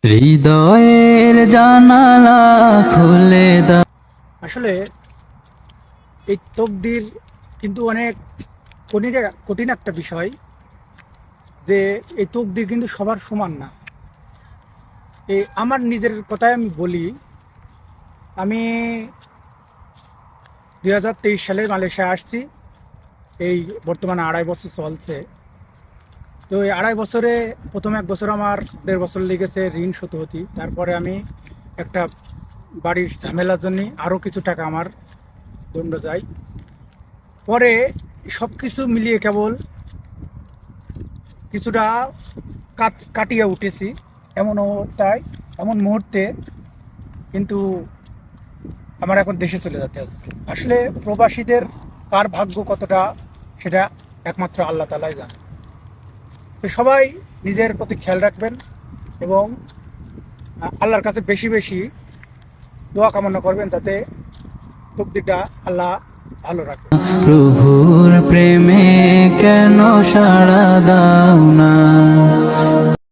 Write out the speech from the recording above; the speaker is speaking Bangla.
হৃদয়ের জানালা খুলে দাও। আসলে এই তকদির কিন্তু অনেক কঠিন একটা বিষয়, যে এই তকদির কিন্তু সবার সমান না। এই আমার নিজের কথাই আমি বলি, আমি 2023 সালে মালয়েশিয়া আসছি। এই বর্তমানে 2.5 বছর চলছে। তো এই 2.5 বছরে প্রথম 1 বছর আমার 1.5 বছর লেগেছে ঋণ শোধ হতে। তারপরে আমি একটা বাড়ির ঝামেলার জন্য আরও কিছু টাকা আমার দণ্ড যায়। পরে সব কিছু মিলিয়ে কেবল কিছুটা কাটিয়ে উঠেছি। এমন অবস্থায়, এমন মুহূর্তে কিন্তু আমার এখন দেশে চলে যেতে হচ্ছে। আসলে প্রবাসীদের কার ভাগ্য কতটা, সেটা একমাত্র আল্লাহ তাআলাই জানে। তো সবাই নিজের প্রতি খেয়াল রাখবেন এবং আল্লাহর কাছে বেশি বেশি দোয়া কামনা করবেন, যাতে তকদিরটা আল্লাহ ভালো রাখে। প্রভুর প্রেমে কেন সাড়া দাও না।